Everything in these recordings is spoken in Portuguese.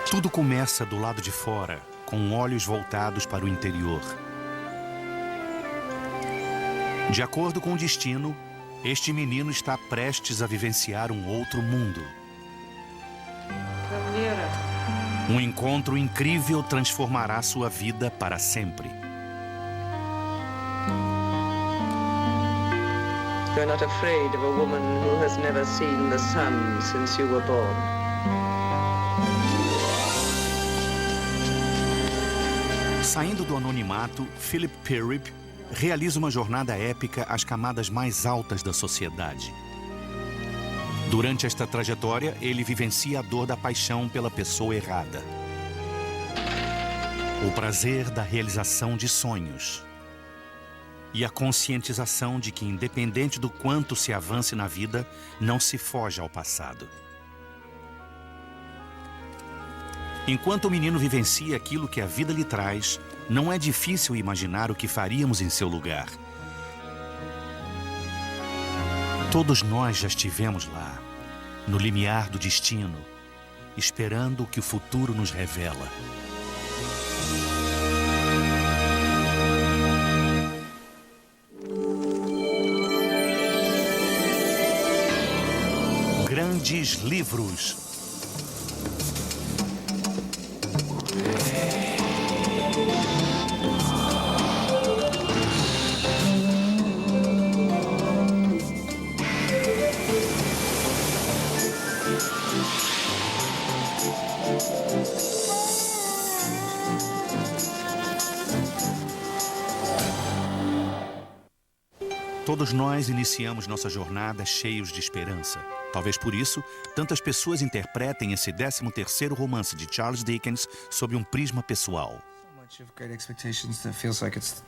Tudo começa do lado de fora, com olhos voltados para o interior. De acordo com o destino, este menino está prestes a vivenciar um outro mundo. Um encontro incrível transformará sua vida para sempre. You're not afraid of a woman who has never seen the sun since you were born. Saindo do anonimato, Philip Pirrip realiza uma jornada épica às camadas mais altas da sociedade. Durante esta trajetória, ele vivencia a dor da paixão pela pessoa errada. O prazer da realização de sonhos. E a conscientização de que, independente do quanto se avance na vida, não se foge ao passado. Enquanto o menino vivencia aquilo que a vida lhe traz, não é difícil imaginar o que faríamos em seu lugar. Todos nós já estivemos lá, no limiar do destino, esperando o que o futuro nos revela. Grandes livros. Todos nós iniciamos nossa jornada cheios de esperança. Talvez por isso, tantas pessoas interpretem esse 13º romance de Charles Dickens sob um prisma pessoal. So much of Great Expectations that feels like it's,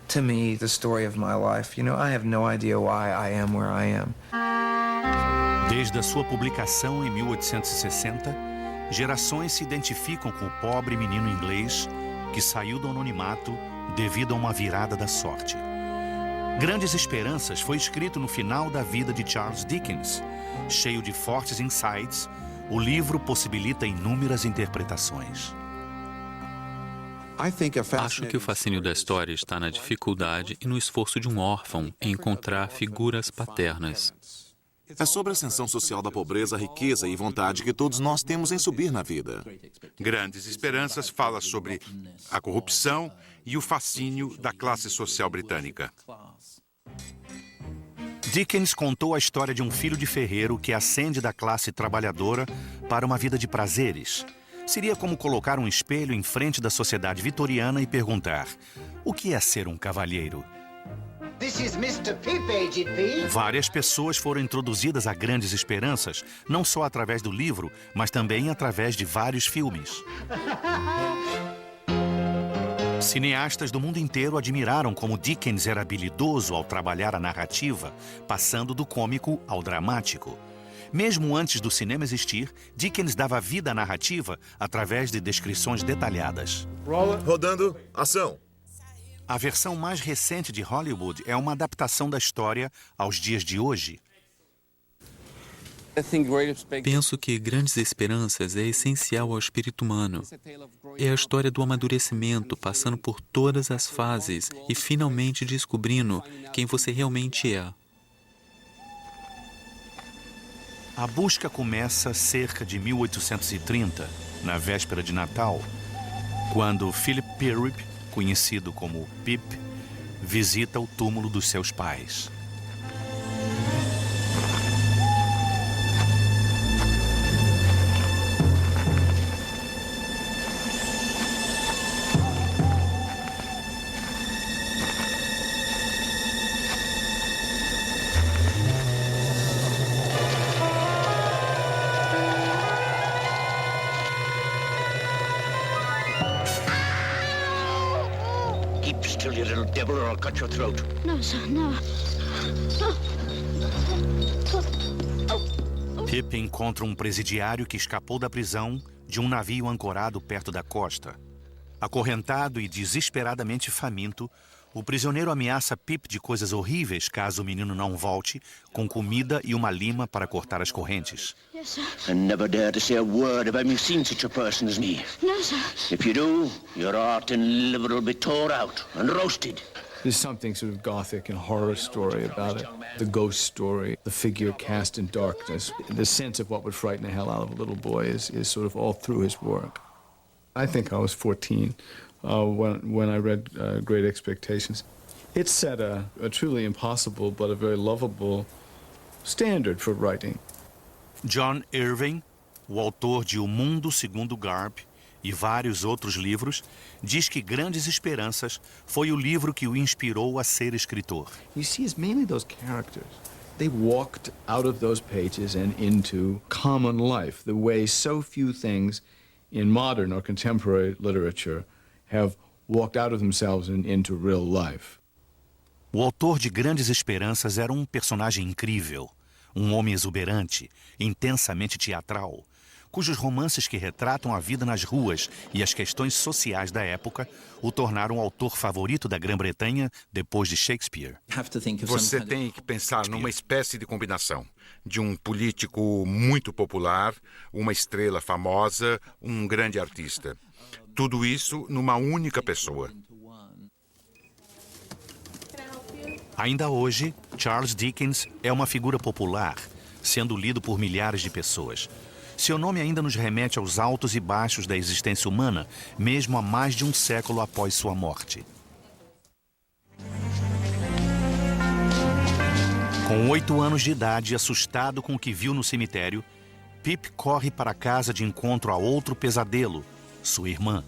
to me, the story of my life. You know, I have no idea why I am where I am. Desde a sua publicação em 1860, gerações se identificam com o pobre menino inglês que saiu do anonimato devido a uma virada da sorte. Grandes Esperanças foi escrito no final da vida de Charles Dickens. Cheio de fortes insights, o livro possibilita inúmeras interpretações. Acho que o fascínio da história está na dificuldade e no esforço de um órfão em encontrar figuras paternas. É sobre a ascensão social da pobreza, riqueza e vontade que todos nós temos em subir na vida. Grandes Esperanças fala sobre a corrupção e o fascínio da classe social britânica. Dickens contou a história de um filho de ferreiro que ascende da classe trabalhadora para uma vida de prazeres. Seria como colocar um espelho em frente da sociedade vitoriana e perguntar: o que é ser um cavalheiro? This is Mr. Pip, Aged P. Várias pessoas foram introduzidas a Grandes Esperanças, não só através do livro, mas também através de vários filmes. Cineastas do mundo inteiro admiraram como Dickens era habilidoso ao trabalhar a narrativa, passando do cômico ao dramático. Mesmo antes do cinema existir, Dickens dava vida à narrativa através de descrições detalhadas. Rodando, ação. A versão mais recente de Hollywood é uma adaptação da história aos dias de hoje. Penso que Grandes Esperanças é essencial ao espírito humano. É a história do amadurecimento, passando por todas as fases e finalmente descobrindo quem você realmente é. A busca começa cerca de 1830, na véspera de Natal, quando Philip Pirrip, conhecido como Pip, visita o túmulo dos seus pais. Keep still, you little devil, or I'll cut your throat. No, sir, no. Pip encontra um presidiário que escapou da prisão de um navio ancorado perto da costa. Acorrentado e desesperadamente faminto, O prisioneiro ameaça Pip de coisas horríveis caso o menino não volte, com comida e uma lima para cortar as correntes. Yes, sir. And never dare to say a word about me seeing such a person as me. No, sir. If you do, your heart and liver will be tore out and roasted. There's something sort of gothic and horror story about it. The ghost story, the figure cast in darkness. The sense of what would frighten the hell out of a little boy is sort of all through his work. I think I was 14 when I read Great Expectations. It set a truly impossible but a very lovable standard for writing. John Irving, o autor de O Mundo Segundo Garp e vários outros livros, diz que Grandes Esperanças foi o livro que o inspirou a ser escritor. You see, it's mainly those characters. They walked out of those pages and into common life, the way so few things in modern or contemporary literature have walked out of themselves and into real life. O autor de Grandes Esperanças era um personagem incrível, um homem exuberante, intensamente teatral, cujos romances que retratam a vida nas ruas e as questões sociais da época o tornaram o autor favorito da Grã-Bretanha depois de Shakespeare. Você tem que pensar numa espécie de combinação de um político muito popular, uma estrela famosa, um grande artista. Tudo isso numa única pessoa. Ainda hoje, Charles Dickens é uma figura popular, sendo lido por milhares de pessoas. Seu nome ainda nos remete aos altos e baixos da existência humana, mesmo há mais de um século após sua morte. Com 8 anos de idade, assustado com o que viu no cemitério, Pip corre para a casa de encontro a outro pesadelo, sua irmã.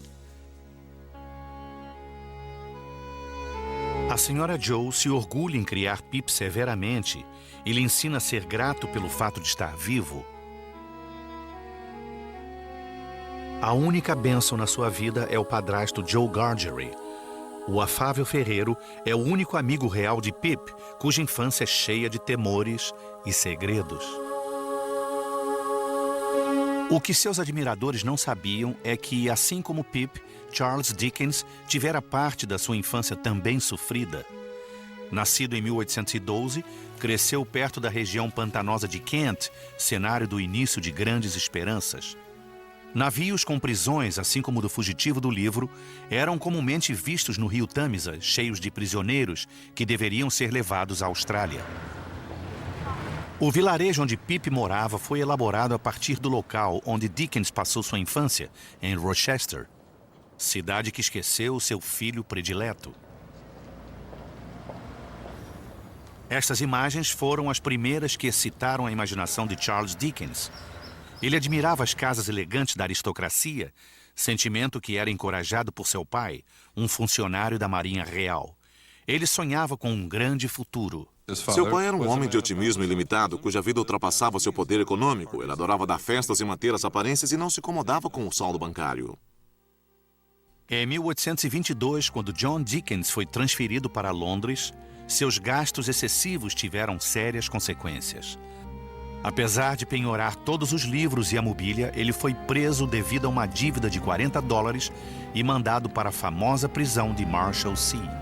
A senhora Joe se orgulha em criar Pip severamente e lhe ensina a ser grato pelo fato de estar vivo. A única bênção na sua vida é o padrasto Joe Gargery. O afável ferreiro é o único amigo real de Pip, cuja infância é cheia de temores e segredos. O que seus admiradores não sabiam é que, assim como Pip, Charles Dickens tivera parte da sua infância também sofrida. Nascido em 1812, cresceu perto da região pantanosa de Kent, cenário do início de Grandes Esperanças. Navios com prisões, assim como o do fugitivo do livro, eram comumente vistos no rio Tâmisa, cheios de prisioneiros que deveriam ser levados à Austrália. O vilarejo onde Pip morava foi elaborado a partir do local onde Dickens passou sua infância, em Rochester, cidade que esqueceu seu filho predileto. Estas imagens foram as primeiras que excitaram a imaginação de Charles Dickens. Ele admirava as casas elegantes da aristocracia, sentimento que era encorajado por seu pai, um funcionário da Marinha Real. Ele sonhava com um grande futuro. Seu pai era um homem de otimismo ilimitado, cuja vida ultrapassava seu poder econômico. Ele adorava dar festas e manter as aparências e não se incomodava com o saldo bancário. Em 1822, quando John Dickens foi transferido para Londres, seus gastos excessivos tiveram sérias consequências. Apesar de penhorar todos os livros e a mobília, ele foi preso devido a uma dívida de $40 e mandado para a famosa prisão de Marshalsea.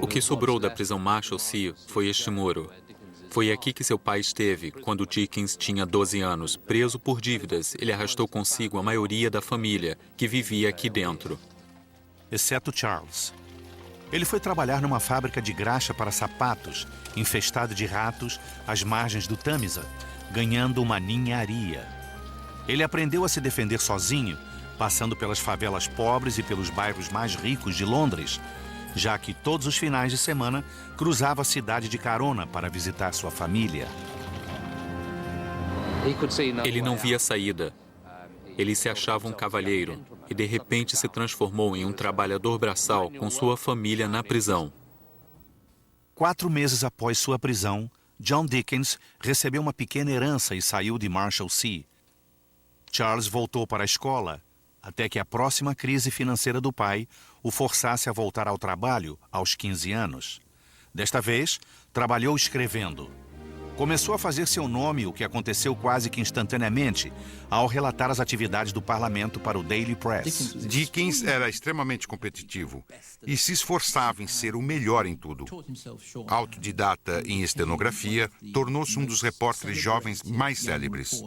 O que sobrou da prisão Marshalsea foi este muro. Foi aqui que seu pai esteve quando Dickens tinha 12 anos. Preso por dívidas, ele arrastou consigo a maioria da família que vivia aqui dentro. Exceto Charles. Ele foi trabalhar numa fábrica de graxa para sapatos, infestado de ratos, às margens do Tâmisa, ganhando uma ninharia. Ele aprendeu a se defender sozinho, passando pelas favelas pobres e pelos bairros mais ricos de Londres, já que todos os finais de semana cruzava a cidade de carona para visitar sua família. Ele não via saída. Ele se achava um cavalheiro e de repente se transformou em um trabalhador braçal com sua família na prisão. 4 meses após sua prisão, John Dickens recebeu uma pequena herança e saiu de Marshalsea. Charles voltou para a escola, até que a próxima crise financeira do pai o forçasse a voltar ao trabalho aos 15 anos. Desta vez, trabalhou escrevendo. Começou a fazer seu nome, o que aconteceu quase que instantaneamente, ao relatar as atividades do parlamento para o Daily Press. Dickens era extremamente competitivo e se esforçava em ser o melhor em tudo. Autodidata em estenografia, tornou-se um dos repórteres jovens mais célebres.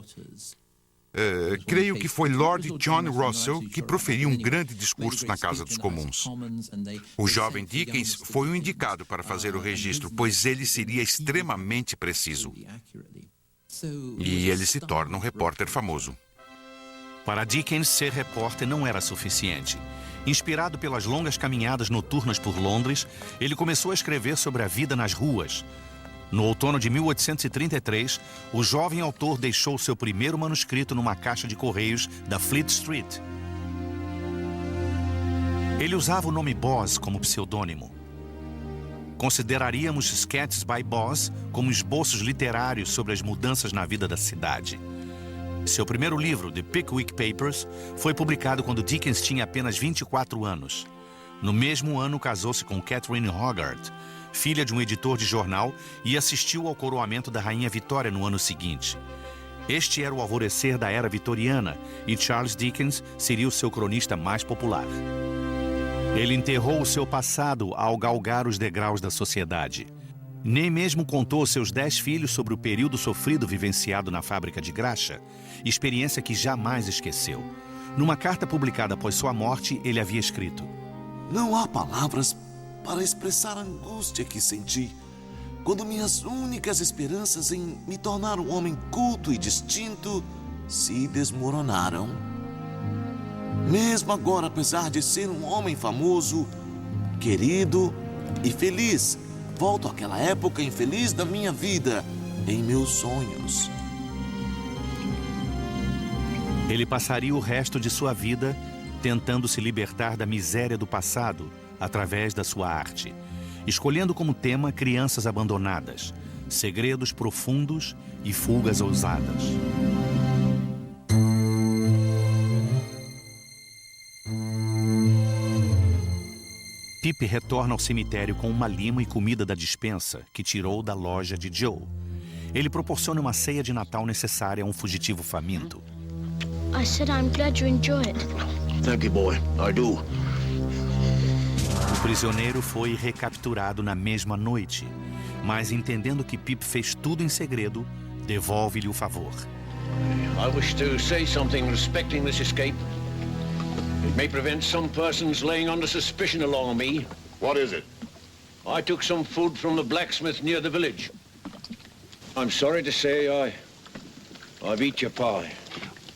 Creio que foi Lord John Russell que proferiu um grande discurso na Casa dos Comuns. O jovem Dickens foi o indicado para fazer o registro, pois ele seria extremamente preciso. E ele se torna um repórter famoso. Para Dickens, ser repórter não era suficiente. Inspirado pelas longas caminhadas noturnas por Londres, ele começou a escrever sobre a vida nas ruas. No outono de 1833, o jovem autor deixou seu primeiro manuscrito numa caixa de correios da Fleet Street. Ele usava o nome Boz como pseudônimo. Consideraríamos Sketches by Boz como esboços literários sobre as mudanças na vida da cidade. Seu primeiro livro, The Pickwick Papers, foi publicado quando Dickens tinha apenas 24 anos. No mesmo ano, casou-se com Catherine Hogarth, filha de um editor de jornal, e assistiu ao coroamento da Rainha Vitória no ano seguinte. Este era o alvorecer da era vitoriana e Charles Dickens seria o seu cronista mais popular. Ele enterrou o seu passado ao galgar os degraus da sociedade. Nem mesmo contou aos seus 10 filhos sobre o período sofrido vivenciado na fábrica de graxa, experiência que jamais esqueceu. Numa carta publicada após sua morte, ele havia escrito: Não há palavras para expressar a angústia que senti quando minhas únicas esperanças em me tornar um homem culto e distinto se desmoronaram. Mesmo agora, apesar de ser um homem famoso, querido e feliz, volto àquela época infeliz da minha vida, em meus sonhos. Ele passaria o resto de sua vida tentando se libertar da miséria do passado através da sua arte, escolhendo como tema crianças abandonadas, segredos profundos e fugas ousadas. Pip retorna ao cemitério com uma lima e comida da despensa que tirou da loja de Joe. Ele proporciona uma ceia de Natal necessária a um fugitivo faminto. I said I'm glad you enjoy it. Thank you, boy. I do. O prisioneiro foi recapturado na mesma noite, mas entendendo que Pip fez tudo em segredo, devolve-lhe o favor. I wish to say something respecting this escape. It may prevent some persons laying under suspicion along me. What is it? I took some food from the blacksmith near the village. I'm sorry to say I've eat your pie.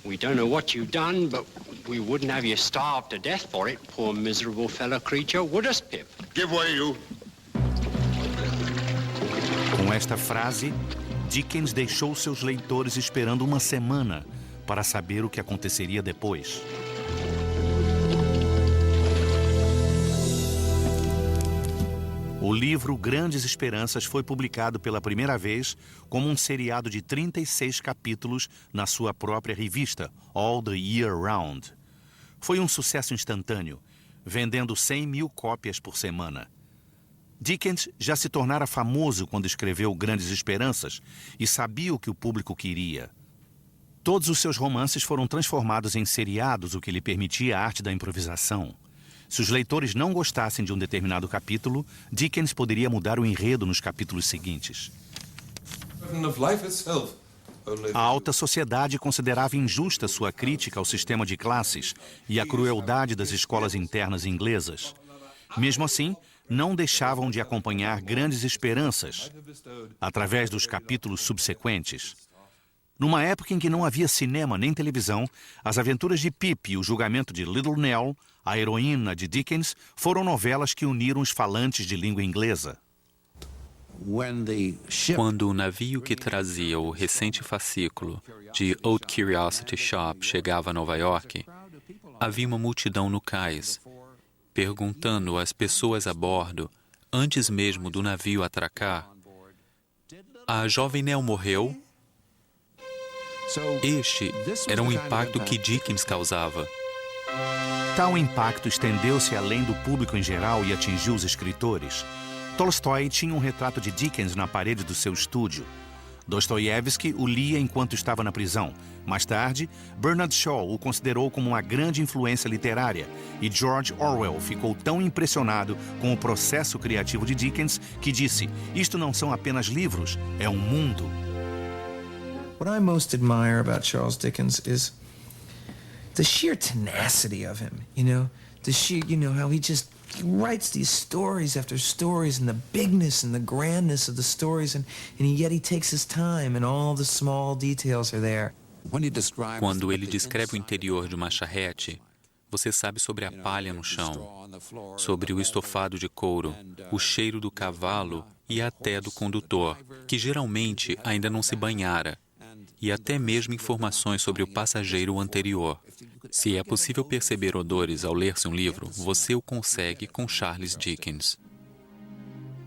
We don't know what you've done, but we wouldn't have you starved to death for it, poor miserable fellow creature, would us, Pip? Give way, you. Com esta frase, Dickens deixou seus leitores esperando uma semana para saber o que aconteceria depois. O livro Grandes Esperanças foi publicado pela primeira vez como um seriado de 36 capítulos na sua própria revista, All the Year Round. Foi um sucesso instantâneo, vendendo 100 mil cópias por semana. Dickens já se tornara famoso quando escreveu Grandes Esperanças e sabia o que o público queria. Todos os seus romances foram transformados em seriados, o que lhe permitia a arte da improvisação. Se os leitores não gostassem de um determinado capítulo, Dickens poderia mudar o enredo nos capítulos seguintes. A alta sociedade considerava injusta sua crítica ao sistema de classes e a crueldade das escolas internas inglesas. Mesmo assim, não deixavam de acompanhar Grandes Esperanças através dos capítulos subsequentes. Numa época em que não havia cinema nem televisão, as aventuras de Pip e o julgamento de Little Nell, a heroína de Dickens, foram novelas que uniram os falantes de língua inglesa. Quando o navio que trazia o recente fascículo de Old Curiosity Shop chegava a Nova York, havia uma multidão no cais, perguntando às pessoas a bordo, antes mesmo do navio atracar: "A jovem Nell morreu?" Este era um impacto que Dickens causava. Tal impacto estendeu-se além do público em geral e atingiu os escritores. Tolstói tinha um retrato de Dickens na parede do seu estúdio. Dostoiévski o lia enquanto estava na prisão. Mais tarde, Bernard Shaw o considerou como uma grande influência literária e George Orwell ficou tão impressionado com o processo criativo de Dickens que disse: "Isto não são apenas livros, é um mundo." What I most admire about Charles Dickens is the sheer tenacity of him, the sheer, how he writes these stories after stories and the bigness and the grandness of the stories and yet he takes his time and all the small details are there. Quando ele descreve o interior de uma charrete, você sabe sobre a palha no chão, sobre o estofado de couro, o cheiro do cavalo e até do condutor, que geralmente ainda não se banhara, e até mesmo informações sobre o passageiro anterior. Se é possível perceber odores ao ler-se um livro, você o consegue com Charles Dickens.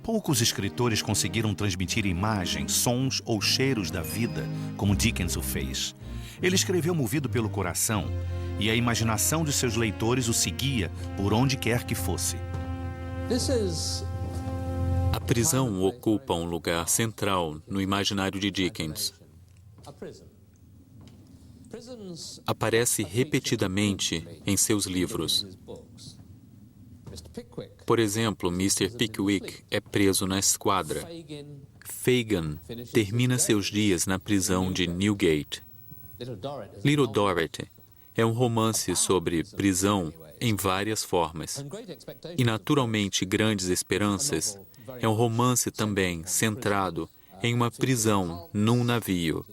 Poucos escritores conseguiram transmitir imagens, sons ou cheiros da vida como Dickens o fez. Ele escreveu movido pelo coração e a imaginação de seus leitores o seguia por onde quer que fosse. A prisão ocupa um lugar central no imaginário de Dickens. Aparece repetidamente em seus livros. Por exemplo, Mr. Pickwick é preso na esquadra. Fagin termina seus dias na prisão de Newgate. Little Dorrit é um romance sobre prisão em várias formas. E, naturalmente, Grandes Esperanças é um romance também centrado em uma prisão num navio.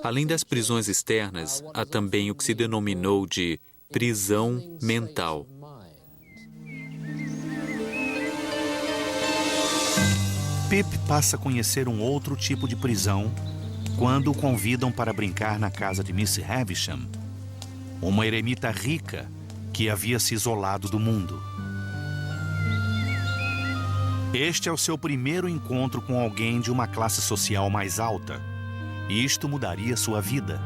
Além das prisões externas, há também o que se denominou de prisão mental. Pip passa a conhecer um outro tipo de prisão quando o convidam para brincar na casa de Miss Havisham, uma eremita rica que havia se isolado do mundo. Este é o seu primeiro encontro com alguém de uma classe social mais alta. E isto mudaria sua vida.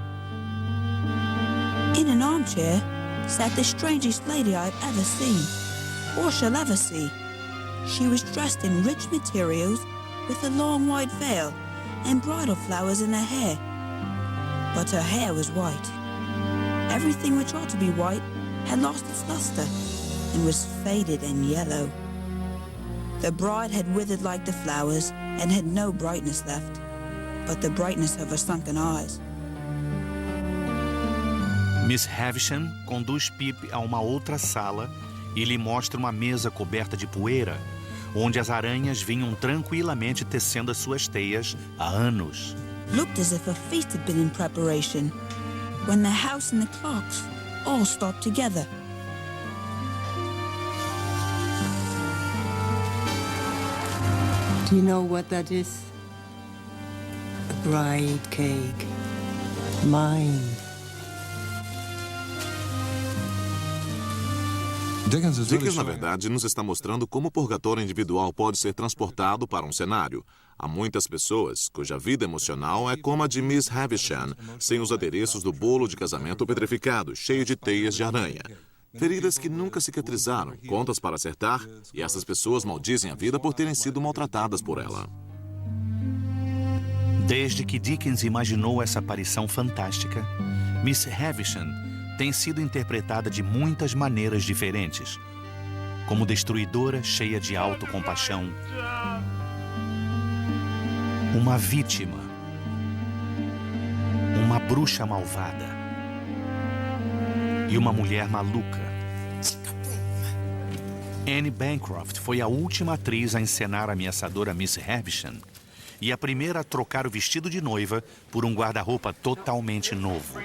In an armchair sat the strangest lady I've ever seen, or shall ever see. She was dressed in rich materials, with a long white veil and bridal flowers in her hair. But her hair was white. Everything which ought to be white had lost its luster and was faded and yellow. The bride had withered like the flowers and had no brightness left, but the brightness of her sunken eyes. Miss Havisham conduz Pip a uma outra sala e lhe mostra uma mesa coberta de poeira, onde as aranhas vinham tranquilamente tecendo as suas teias há anos. Looked as if a feast had been in preparation, when the house and the clocks all stopped together. Do you know what that is? A bride cake. Mine. Dickens, na verdade, nos está mostrando como o purgatório individual pode ser transportado para um cenário. Há muitas pessoas cuja vida emocional é como a de Miss Havisham, sem os adereços do bolo de casamento petrificado, cheio de teias de aranha. Feridas que nunca cicatrizaram, contas para acertar, e essas pessoas maldizem a vida por terem sido maltratadas por ela. Desde que Dickens imaginou essa aparição fantástica, Miss Havisham tem sido interpretada de muitas maneiras diferentes, como destruidora cheia de autocompaixão, uma vítima, uma bruxa malvada e uma mulher maluca. Anne Bancroft foi a última atriz a encenar a ameaçadora Miss Havisham e a primeira a trocar o vestido de noiva por um guarda-roupa totalmente novo.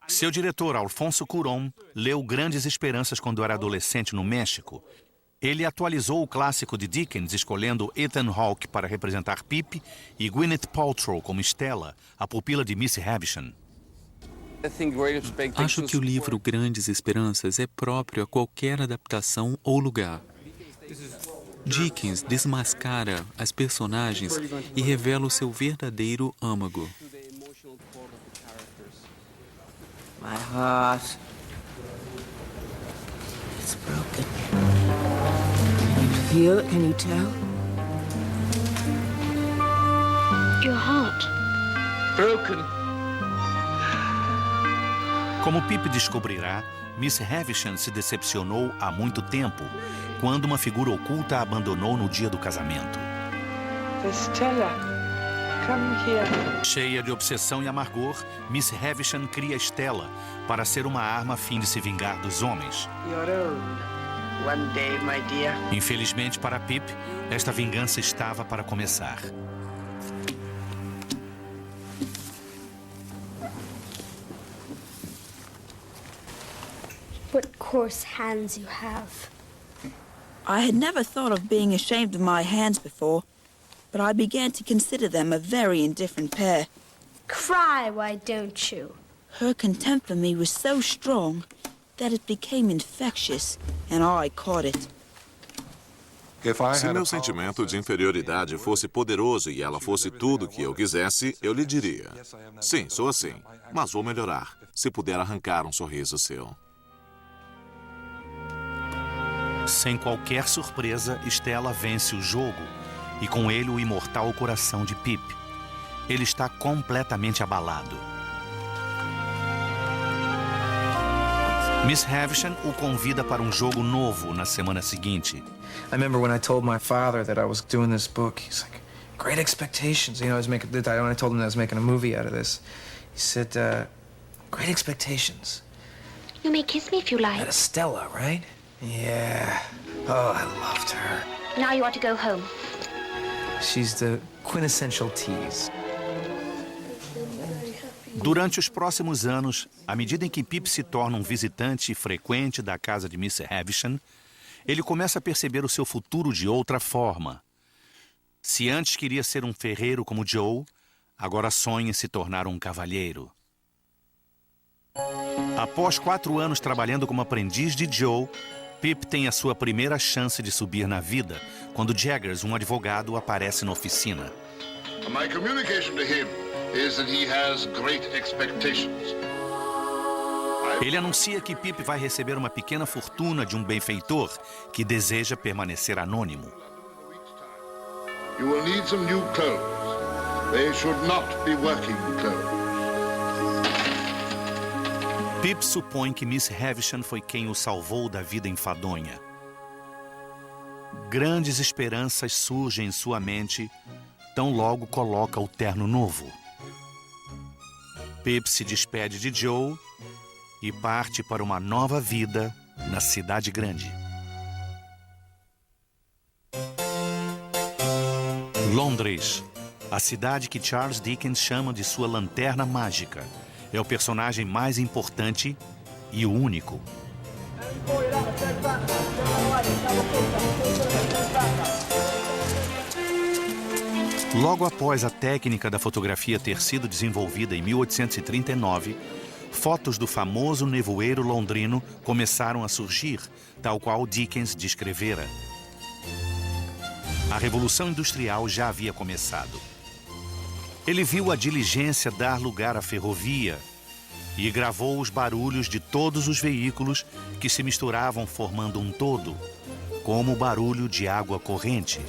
Seu diretor, Alfonso Cuarón, leu Grandes Esperanças quando era adolescente no México. Ele atualizou o clássico de Dickens, escolhendo Ethan Hawke para representar Pip e Gwyneth Paltrow como Stella, a pupila de Miss Havisham. Acho que o livro Grandes Esperanças é próprio a qualquer adaptação ou lugar. Dickens desmascara as personagens e revela o seu verdadeiro âmago. My heart is broken. Can you feel it? Can you tell? your heart? Broken. Como Pip descobrirá, Miss Havisham se decepcionou há muito tempo, quando uma figura oculta a abandonou no dia do casamento. Stella, come here. Cheia de obsessão e amargor, Miss Havisham cria Stella para ser uma arma a fim de se vingar dos homens. Your own. One day, my dear. Infelizmente para Pip, esta vingança estava para começar. What coarse hands you have. I had never thought of being ashamed of my hands before, but I began to consider them a very indifferent pair. Cry, why don't you? Her contempt for me was so strong that it became infectious, and I caught it. Se meu sentimento de inferioridade fosse poderoso e ela fosse tudo o que eu quisesse, eu lhe diria: sim, sou assim, mas vou melhorar, se puder arrancar um sorriso seu. Sem qualquer surpresa, Stella vence o jogo e com ele o imortal coração de Pip. Ele está completamente abalado. Miss Havisham o convida para um jogo novo na semana seguinte. I remember when I told my father that I was doing this book, he's like, great expectations. You know, when I told him that I was making a movie out of this, he said, great expectations. You may kiss me if you like. That is Stella, right? Yeah. Oh, I loved her. Now you want to go home. She's the quintessential tease. Durante os próximos anos, à medida em que Pip se torna um visitante frequente da casa de Miss Havisham, ele começa a perceber o seu futuro de outra forma. Se antes queria ser um ferreiro como Joe, agora sonha em se tornar um cavalheiro. Após 4 anos trabalhando como aprendiz de Joe, Pip tem a sua primeira chance de subir na vida, quando Jaggers, um advogado, aparece na oficina. My communication to him is that he has great expectations. Ele anuncia que Pip vai receber uma pequena fortuna de um benfeitor que deseja permanecer anônimo. You will need some new clothes. They should not be working clothes. Pip supõe que Miss Havisham foi quem o salvou da vida enfadonha. Grandes esperanças surgem em sua mente, tão logo coloca o terno novo. Pip se despede de Joe e parte para uma nova vida na cidade grande. Londres, a cidade que Charles Dickens chama de sua lanterna mágica, é o personagem mais importante e o único. Logo após a técnica da fotografia ter sido desenvolvida em 1839, fotos do famoso nevoeiro londrino começaram a surgir, tal qual Dickens descrevera. A Revolução Industrial já havia começado. Ele viu a diligência dar lugar à ferrovia e gravou os barulhos de todos os veículos que se misturavam formando um todo, como o barulho de água corrente.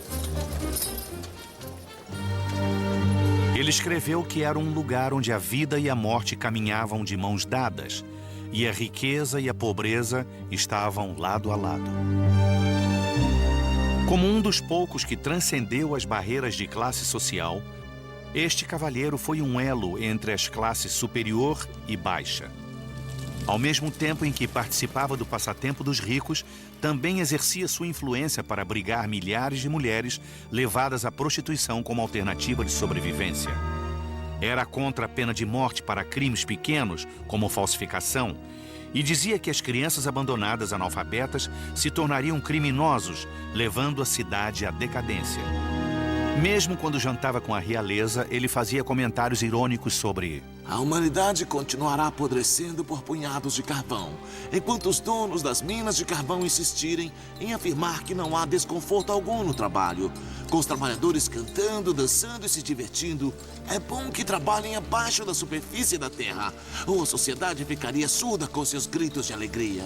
Ele escreveu que era um lugar onde a vida e a morte caminhavam de mãos dadas, e a riqueza e a pobreza estavam lado a lado. Como um dos poucos que transcendeu as barreiras de classe social, este cavalheiro foi um elo entre as classes superior e baixa. Ao mesmo tempo em que participava do passatempo dos ricos, também exercia sua influência para abrigar milhares de mulheres levadas à prostituição como alternativa de sobrevivência. Era contra a pena de morte para crimes pequenos, como falsificação, e dizia que as crianças abandonadas analfabetas se tornariam criminosos, levando a cidade à decadência. Mesmo quando jantava com a realeza, ele fazia comentários irônicos sobre: a humanidade continuará apodrecendo por punhados de carvão, enquanto os donos das minas de carvão insistirem em afirmar que não há desconforto algum no trabalho. Com os trabalhadores cantando, dançando e se divertindo, é bom que trabalhem abaixo da superfície da terra, ou a sociedade ficaria surda com seus gritos de alegria.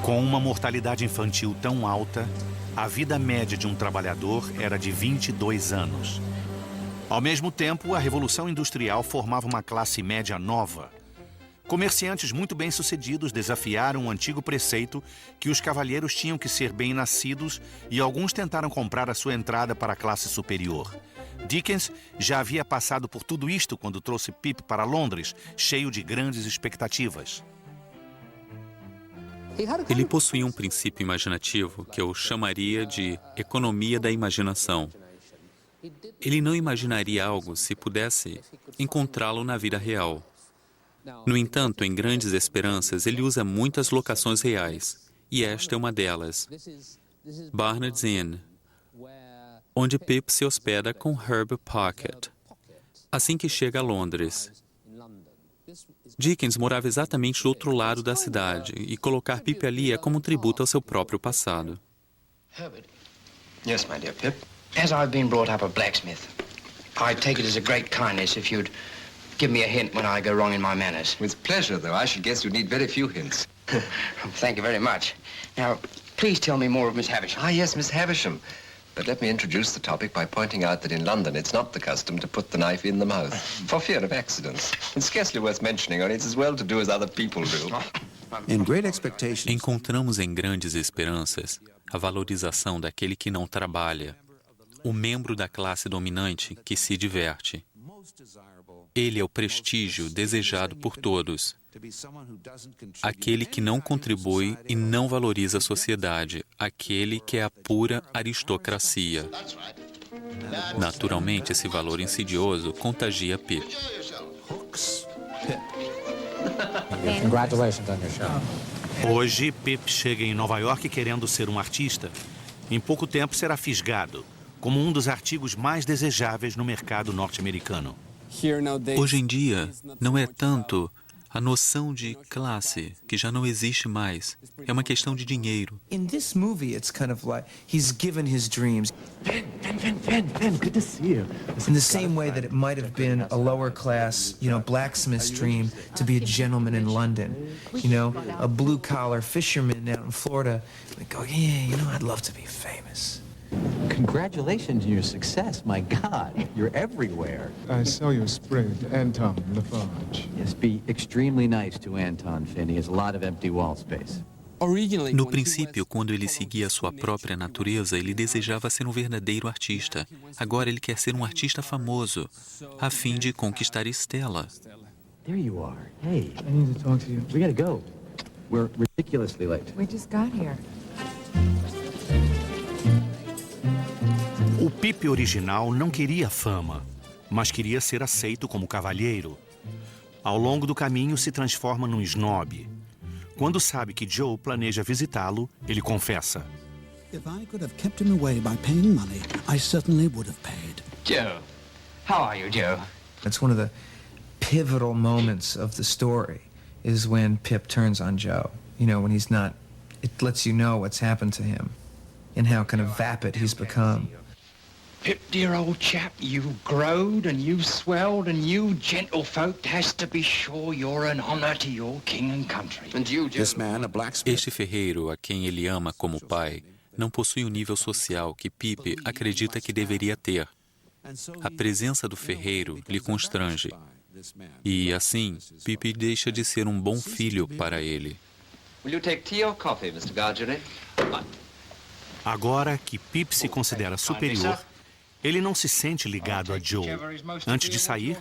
Com uma mortalidade infantil tão alta, a vida média de um trabalhador era de 22 anos. Ao mesmo tempo, a Revolução Industrial formava uma classe média nova. Comerciantes muito bem-sucedidos desafiaram o antigo preceito que os cavalheiros tinham que ser bem-nascidos e alguns tentaram comprar a sua entrada para a classe superior. Dickens já havia passado por tudo isto quando trouxe Pip para Londres, cheio de grandes expectativas. Ele possuía um princípio imaginativo que eu chamaria de economia da imaginação. Ele não imaginaria algo se pudesse encontrá-lo na vida real. No entanto, em Grandes Esperanças, ele usa muitas locações reais, e esta é uma delas, Barnard's Inn, onde Pip se hospeda com Herb Pocket, assim que chega a Londres. Dickens morava exatamente do outro lado da cidade, e colocar Pip ali é como um tributo ao seu próprio passado. Herbert. Yes, my dear Pip. As I've been brought up a blacksmith, I take it as a great kindness if you'd give me a hint when I go wrong in my manners. With pleasure, though. I should guess you'd need very few hints. Thank you very much. Now, please tell me more of Miss Havisham. Ah, yes, Miss Havisham. But let me introduce the topic by pointing out that in London it's not the custom to put the knife in the mouth, for fear of accidents. It's scarcely worth mentioning, only it's as well to do as other people do. Encontramos em Grandes Esperanças a valorização daquele que não trabalha, o membro da classe dominante que se diverte. Ele é o prestígio desejado por todos. Aquele que não contribui e não valoriza a sociedade, aquele que é a pura aristocracia. Naturalmente, esse valor insidioso contagia Pip. Congratulations on your show. Hoje, Pip chega em Nova York querendo ser um artista. Em pouco tempo será fisgado como um dos artigos mais desejáveis no mercado norte-americano. Hoje em dia, não é tanto a noção de classe, que já não existe mais. É uma questão de dinheiro. In this movie, it's kind of like he's given his dreams. Ben, good to see you. In the same way that it might have been a lower class, blacksmith's dream to be a gentleman in London. A blue collar fisherman out in Florida. They go, I'd love to be famous. Congratulations on your success. My God, you're everywhere. I saw your spread, Anton Lafarge. Yes, be extremely nice to Anton, Finn. He has a lot of empty wall space. No princípio, quando ele seguia sua própria natureza, ele desejava ser um verdadeiro artista. Agora ele quer ser um artista famoso, a fim de conquistar Stella. There you are. Hey, I need to talk to you. We gotta go. We're ridiculously late. We just got here. O Pip original não queria fama, mas queria ser aceito como cavalheiro. Ao longo do caminho, se transforma num snob. Quando sabe que Joe planeja visitá-lo, ele confessa. If I could have kept him away by paying money, I certainly would have paid. Joe. How are you, Joe? It's one of the pivotal moments of the story is when Pip turns on Joe. When he's not, it lets you know what's happened to him and how kind of vapid he's become. Pip, dear old chap, you've growed and you've swelled, and you gentlefolk has to be sure you're an honor to your king and country. And you, this man, a blacksmith. Este ferreiro, a quem ele ama como pai, não possui o nível social que Pip acredita que deveria ter. A presença do ferreiro lhe constrange. E, assim, Pip deixa de ser um bom filho para ele. Will you take tea or coffee, Mr. Gargery? Agora que Pip se considera superior, ele não se sente ligado a Joe. Antes de sair,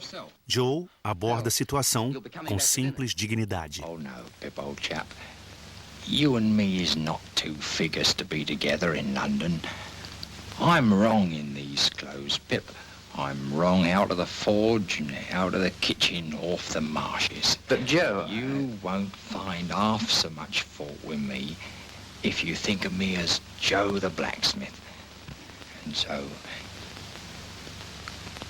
Joe aborda a situação com simples dignidade. Oh, no, Pip, old chap. You and me is not two figures to be together in London. I'm wrong in these clothes, Pip. I'm wrong out of the forge and out of the kitchen, off the marshes. But, Joe... You won't find half so much fault with me if you think of me as Joe the blacksmith. And so...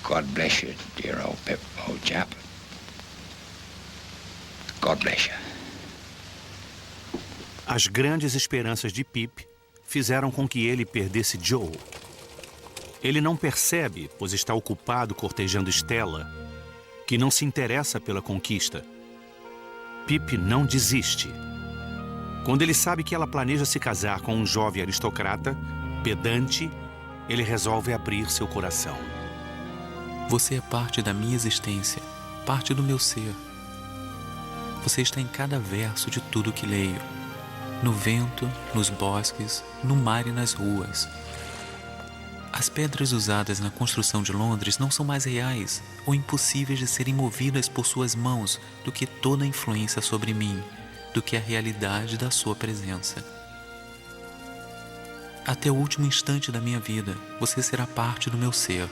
God bless you, dear old Pip, old chap. God bless you. As grandes esperanças de Pip fizeram com que ele perdesse Joe. Ele não percebe, pois está ocupado cortejando Stella, que não se interessa pela conquista. Pip não desiste. Quando ele sabe que ela planeja se casar com um jovem aristocrata, Pedante, ele resolve abrir seu coração. Você é parte da minha existência, parte do meu ser. Você está em cada verso de tudo que leio. No vento, nos bosques, no mar e nas ruas. As pedras usadas na construção de Londres não são mais reais ou impossíveis de serem movidas por suas mãos do que toda a influência sobre mim, do que a realidade da sua presença. Até o último instante da minha vida, você será parte do meu ser.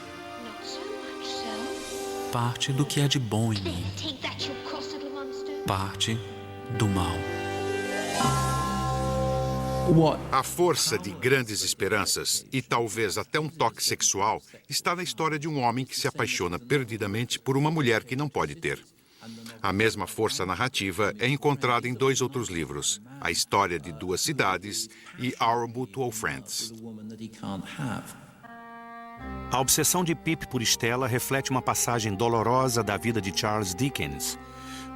Parte do que há de bom em mim. Parte do mal. A força de grandes esperanças e talvez até um toque sexual está na história de um homem que se apaixona perdidamente por uma mulher que não pode ter. A mesma força narrativa é encontrada em 2 outros livros, A História de Duas Cidades e Our Mutual Friends. A obsessão de Pip por Stella reflete uma passagem dolorosa da vida de Charles Dickens.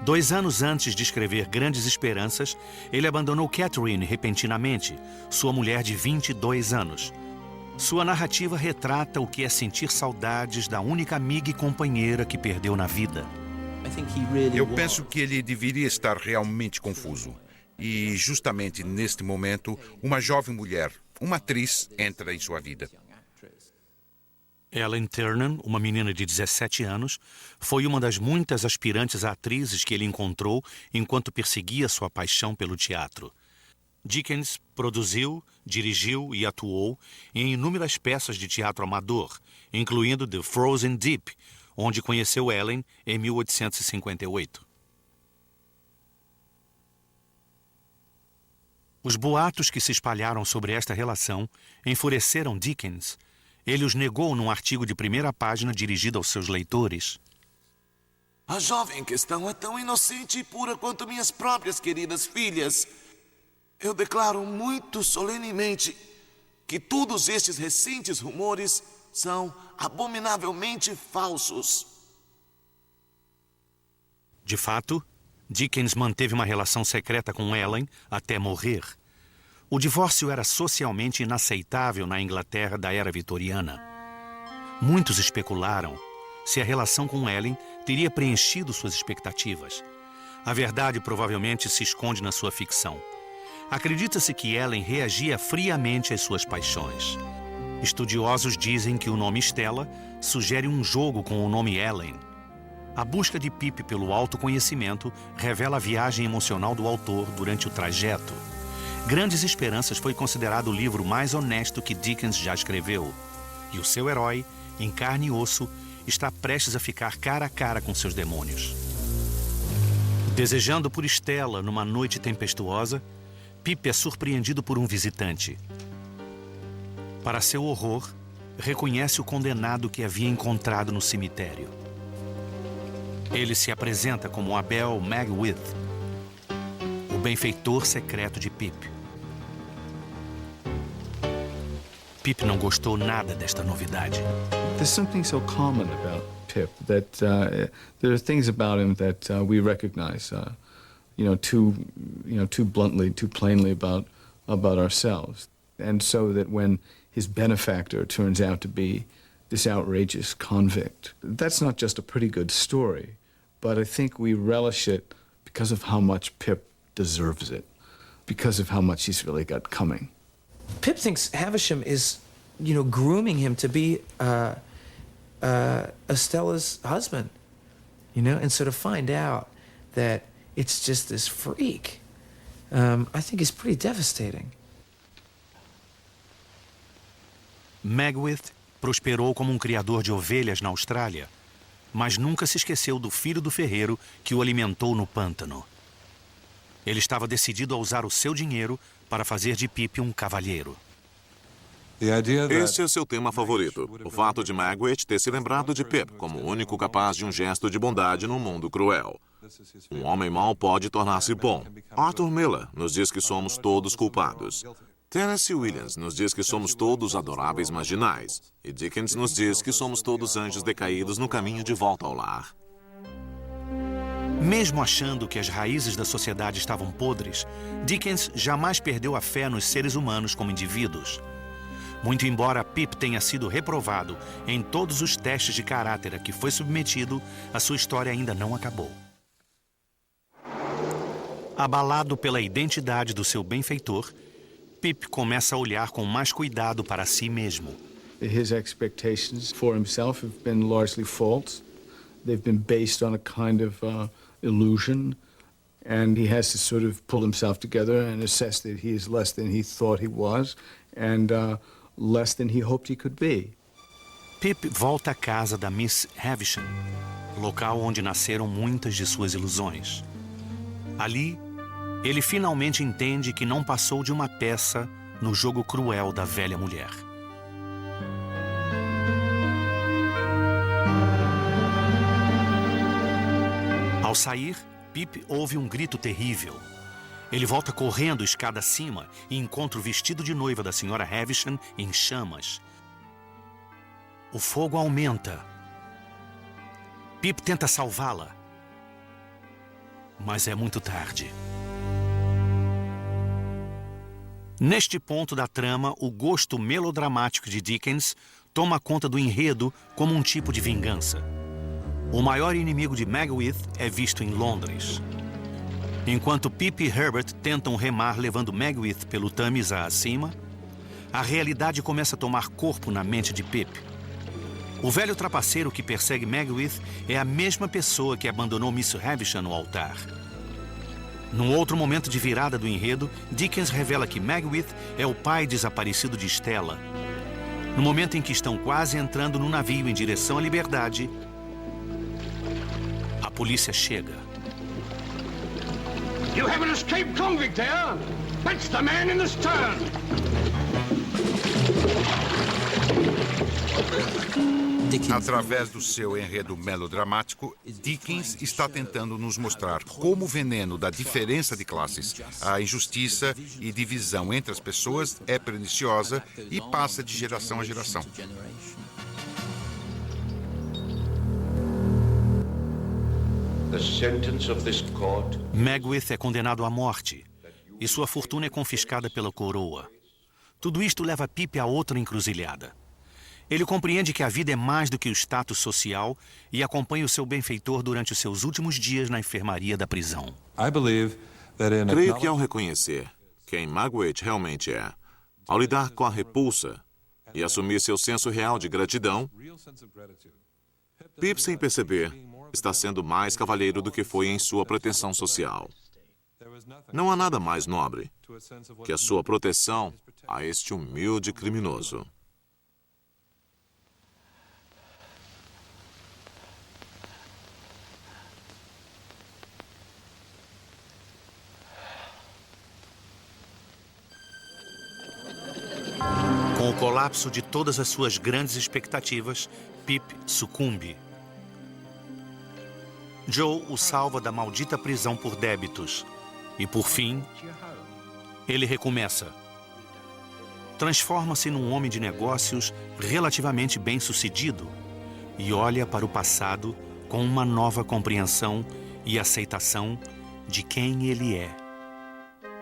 2 anos antes de escrever Grandes Esperanças, ele abandonou Catherine repentinamente, sua mulher de 22 anos. Sua narrativa retrata o que é sentir saudades da única amiga e companheira que perdeu na vida. Eu penso que ele deveria estar realmente confuso. E, justamente neste momento, uma jovem mulher, uma atriz, entra em sua vida. Ellen Ternan, uma menina de 17 anos, foi uma das muitas aspirantes a atrizes que ele encontrou enquanto perseguia sua paixão pelo teatro. Dickens produziu, dirigiu e atuou em inúmeras peças de teatro amador, incluindo The Frozen Deep, onde conheceu Ellen em 1858. Os boatos que se espalharam sobre esta relação enfureceram Dickens. Ele os negou num artigo de primeira página dirigido aos seus leitores. A jovem em questão é tão inocente e pura quanto minhas próprias queridas filhas. Eu declaro muito solenemente que todos estes recentes rumores são abominavelmente falsos. De fato, Dickens manteve uma relação secreta com Ellen até morrer. O divórcio era socialmente inaceitável na Inglaterra da era vitoriana. Muitos especularam se a relação com Ellen teria preenchido suas expectativas. A verdade provavelmente se esconde na sua ficção. Acredita-se que Ellen reagia friamente às suas paixões. Estudiosos dizem que o nome Stella sugere um jogo com o nome Ellen. A busca de Pip pelo autoconhecimento revela a viagem emocional do autor durante o trajeto. Grandes Esperanças foi considerado o livro mais honesto que Dickens já escreveu. E o seu herói, em carne e osso, está prestes a ficar cara a cara com seus demônios. Desejando por Stella numa noite tempestuosa, Pip é surpreendido por um visitante. Para seu horror, reconhece o condenado que havia encontrado no cemitério. Ele se apresenta como Abel Magwitch, o benfeitor secreto de Pip. Pip não gostou nada desta novidade. There's something so common about Pip that there are things about him that we recognize, too bluntly, too plainly about ourselves, and so that when his benefactor turns out to be this outrageous convict, that's not just a pretty good story, but I think we relish it because of how much Pip deserves it, because of how much he's really got coming. Pip thinks Havisham is, grooming him to be Estella's husband, and so to find out that it's just this freak, I think is pretty devastating. Magwitch prosperou como um criador de ovelhas na Austrália, mas nunca se esqueceu do filho do ferreiro que o alimentou no pântano. Ele estava decidido a usar o seu dinheiro para fazer de Pip um cavalheiro. Este é seu tema favorito, o fato de Magwitch ter se lembrado de Pip como o único capaz de um gesto de bondade num mundo cruel. Um homem mau pode tornar-se bom. Arthur Miller nos diz que somos todos culpados. Tennessee Williams nos diz que somos todos adoráveis marginais. E Dickens nos diz que somos todos anjos decaídos no caminho de volta ao lar. Mesmo achando que as raízes da sociedade estavam podres, Dickens jamais perdeu a fé nos seres humanos como indivíduos. Muito embora Pip tenha sido reprovado em todos os testes de caráter a que foi submetido, a sua história ainda não acabou. Abalado pela identidade do seu benfeitor, Pip começa a olhar com mais cuidado para si mesmo. His expectations for himself have been largely false. They've been based on a kind of illusion, and he has to sort of pull himself together and assess that he is less than he thought he was, and less than he hoped he could be. Pip volta à casa da Miss Havisham, local onde nasceram muitas de suas ilusões. Ali, ele finalmente entende que não passou de uma peça no jogo cruel da velha mulher. Ao sair, Pip ouve um grito terrível. Ele volta correndo escada acima e encontra o vestido de noiva da Sra. Havisham em chamas. O fogo aumenta. Pip tenta salvá-la, mas é muito tarde. Neste ponto da trama, o gosto melodramático de Dickens toma conta do enredo como um tipo de vingança. O maior inimigo de Magwitch é visto em Londres. Enquanto Pip e Herbert tentam remar levando Magwitch pelo Thames acima, a realidade começa a tomar corpo na mente de Pip. O velho trapaceiro que persegue Magwitch é a mesma pessoa que abandonou Miss Havisham no altar. Num outro momento de virada do enredo, Dickens revela que Magwitch é o pai desaparecido de Stella. No momento em que estão quase entrando no navio em direção à liberdade, a polícia chega. You have an escaped convict there. That's the man in the stern. Através do seu enredo melodramático, Dickens está tentando nos mostrar como o veneno da diferença de classes, a injustiça e divisão entre as pessoas é perniciosa e passa de geração a geração. Magwitch é condenado à morte e sua fortuna é confiscada pela coroa. Tudo isto leva Pip a outra encruzilhada. Ele compreende que a vida é mais do que o status social e acompanha o seu benfeitor durante os seus últimos dias na enfermaria da prisão. Creio que ao reconhecer quem Magwitch realmente é, ao lidar com a repulsa e assumir seu senso real de gratidão, Pip, sem perceber, está sendo mais cavalheiro do que foi em sua pretensão social. Não há nada mais nobre que a sua proteção a este humilde criminoso. Com o colapso de todas as suas grandes expectativas, Pip sucumbe. Joe o salva da maldita prisão por débitos. E, por fim, ele recomeça. Transforma-se num homem de negócios relativamente bem-sucedido e olha para o passado com uma nova compreensão e aceitação de quem ele é.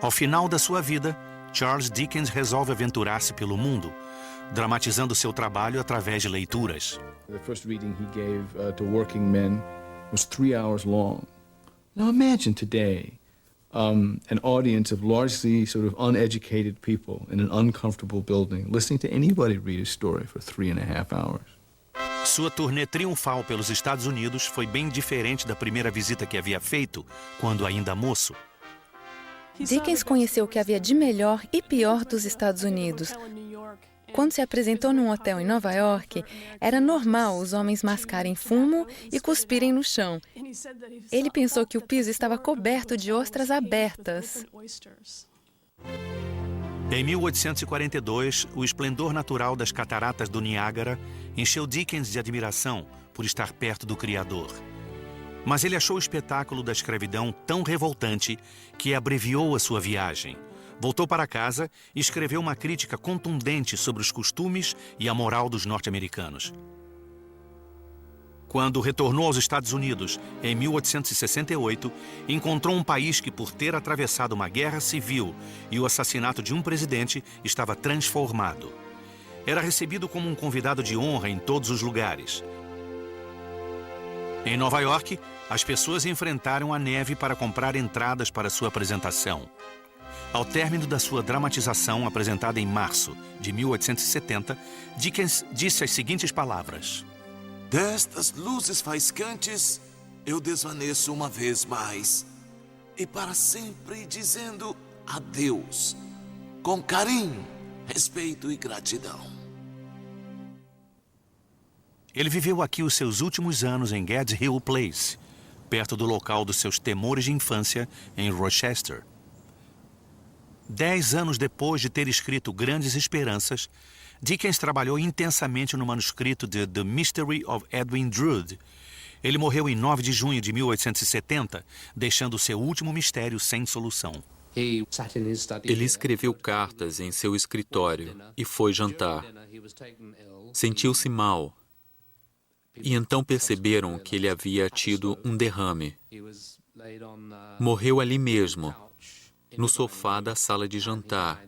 Ao final da sua vida, Charles Dickens resolve aventurar-se pelo mundo, dramatizando seu trabalho através de leituras. The first reading he gave to working men was 3 hours long. Now imagine today an audience of largely sort of uneducated people in an uncomfortable building listening to anybody read a story for 3.5 hours. Sua turnê triunfal pelos Estados Unidos foi bem diferente da primeira visita que havia feito, quando ainda moço. Dickens conheceu o que havia de melhor e pior dos Estados Unidos. Quando se apresentou num hotel em Nova York, era normal os homens mascarem fumo e cuspirem no chão. Ele pensou que o piso estava coberto de ostras abertas. Em 1842, o esplendor natural das cataratas do Niágara encheu Dickens de admiração por estar perto do Criador. Mas ele achou o espetáculo da escravidão tão revoltante que abreviou a sua viagem. Voltou para casa e escreveu uma crítica contundente sobre os costumes e a moral dos norte-americanos. Quando retornou aos Estados Unidos, em 1868, encontrou um país que, por ter atravessado uma guerra civil e o assassinato de um presidente, estava transformado. Era recebido como um convidado de honra em todos os lugares. Em Nova York, as pessoas enfrentaram a neve para comprar entradas para sua apresentação. Ao término da sua dramatização, apresentada em março de 1870, Dickens disse as seguintes palavras: Destas luzes faiscantes, eu desvaneço uma vez mais, e para sempre dizendo adeus, com carinho, respeito e gratidão. Ele viveu aqui os seus últimos anos em Gad's Hill Place, perto do local dos seus temores de infância, em Rochester. 10 anos depois de ter escrito Grandes Esperanças, Dickens trabalhou intensamente no manuscrito de The Mystery of Edwin Drood. Ele morreu em 9 de junho de 1870, deixando seu último mistério sem solução. Ele escreveu cartas em seu escritório e foi jantar. Sentiu-se mal. E então perceberam que ele havia tido um derrame. Morreu ali mesmo, no sofá da sala de jantar,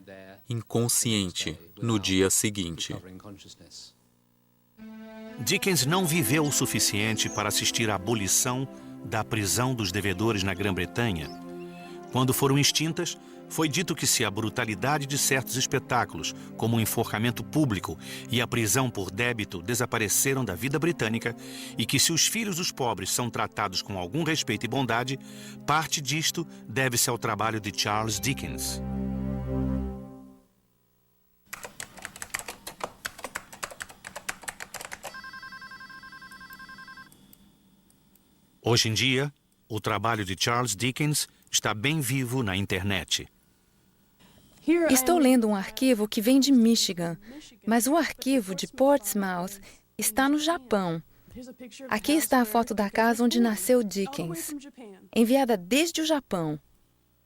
inconsciente, no dia seguinte. Dickens não viveu o suficiente para assistir à abolição da prisão dos devedores na Grã-Bretanha. Quando foram extintas, foi dito que se a brutalidade de certos espetáculos, como o enforcamento público e a prisão por débito, desapareceram da vida britânica, e que se os filhos dos pobres são tratados com algum respeito e bondade, parte disto deve-se ao trabalho de Charles Dickens. Hoje em dia, o trabalho de Charles Dickens está bem vivo na internet. Estou lendo um arquivo que vem de Michigan, mas o arquivo de Portsmouth está no Japão. Aqui está a foto da casa onde nasceu Dickens, enviada desde o Japão.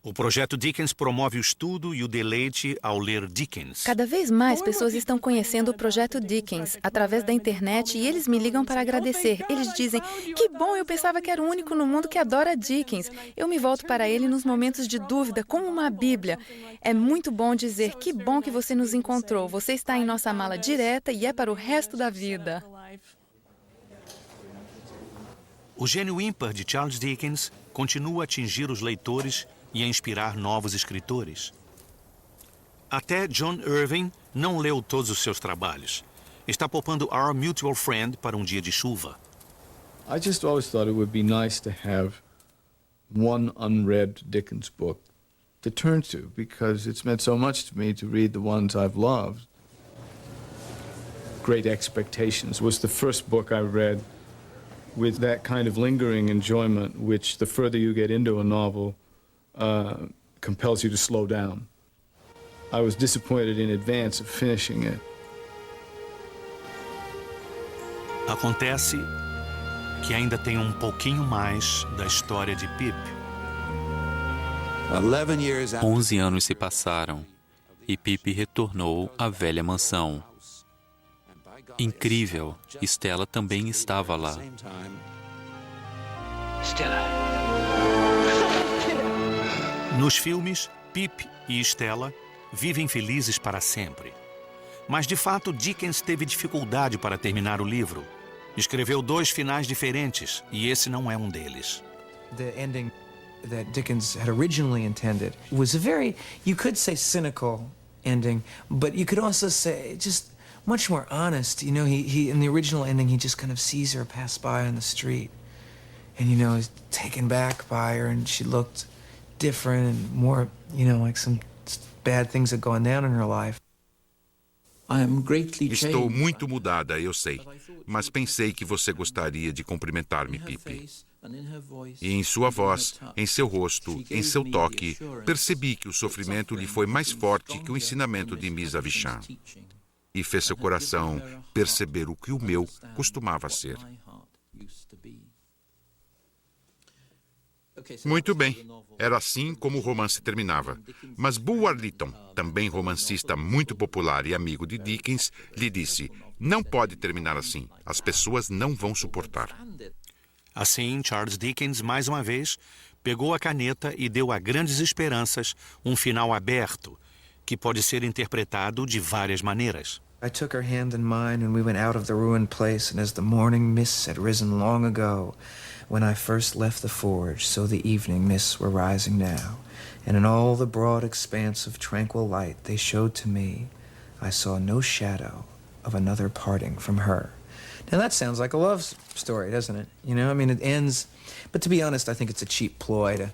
O projeto Dickens promove o estudo e o deleite ao ler Dickens. Cada vez mais pessoas estão conhecendo o projeto Dickens através da internet e eles me ligam para agradecer. Eles dizem, que bom, eu pensava que era o único no mundo que adora Dickens. Eu me volto para ele nos momentos de dúvida, como uma bíblia. É muito bom dizer, que bom que você nos encontrou. Você está em nossa mala direta e é para o resto da vida. O gênio ímpar de Charles Dickens continua a atingir os leitores e a inspirar novos escritores. Até John Irving não leu todos os seus trabalhos. Está poupando Our Mutual Friend para um dia de chuva. I just always thought it would be nice to have one unread Dickens book to turn to, because it's meant so much to me to read the ones I've loved. Great Expectations was the first book I read with that kind of lingering enjoyment, which the further you get into a novel, compels you to slow down. I was disappointed in advance of finishing it. Acontece que ainda tem um pouquinho mais da história de Pip. 11 anos se passaram e Pip retornou à velha mansão. Incrível, Stella também estava lá. Nos filmes, Pip e Stella vivem felizes para sempre. Mas, de fato, Dickens teve dificuldade para terminar o livro. Escreveu 2 finais diferentes, e esse não é um deles. The ending that Dickens had originally intended was a very, you could say, cynical ending, but you could also say just much more honest. You know, he in the original ending, he just kind of sees her pass by on the street, and you know, is taken back by her, and she looked different and more, you know, like some bad things had gone down in her life. Estou muito mudada, eu sei, mas pensei que você gostaria de cumprimentar-me, Pip. E em sua voz, em seu rosto, em seu toque, percebi que o sofrimento lhe foi mais forte que o ensinamento de Miss Havisham. E fez seu coração perceber o que o meu costumava ser. Muito bem, era assim como o romance terminava. Mas Bulwer Lytton, também romancista muito popular e amigo de Dickens, lhe disse, não pode terminar assim, as pessoas não vão suportar. Assim, Charles Dickens, mais uma vez, pegou a caneta e deu a Grandes Esperanças um final aberto, que pode ser interpretado de várias maneiras. I took her hand in mine and we went out of the ruined place, and as the morning mists had risen long ago, when I first left the forge, so the evening mists were rising now, and in all the broad expanse of tranquil light they showed to me, I saw no shadow of another parting from her. Now that sounds like a love story, doesn't it? You know, I mean, it ends, but to be honest, I think it's a cheap ploy to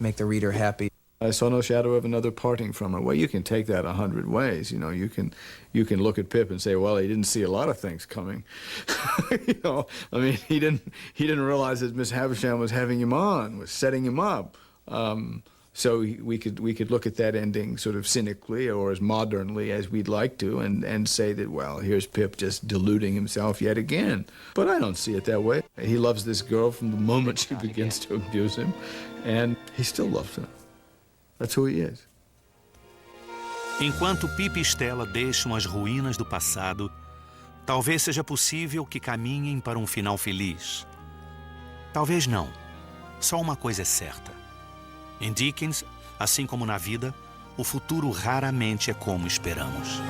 make the reader happy. I saw no shadow of another parting from her. Well, you can take that 100 ways. You know, you can look at Pip and say, well, he didn't see a lot of things coming. You know, I mean, he didn't realize that Miss Havisham was having him on, was setting him up. So we could look at that ending sort of cynically or as modernly as we'd like to, and say that, well, here's Pip just deluding himself yet again. But I don't see it that way. He loves this girl from the moment she begins to abuse him, and he still loves her. That's who he is. Enquanto Pip e Stella deixam as ruínas do passado, talvez seja possível que caminhem para um final feliz. Talvez não. Só uma coisa é certa. Em Dickens, assim como na vida, o futuro raramente é como esperamos.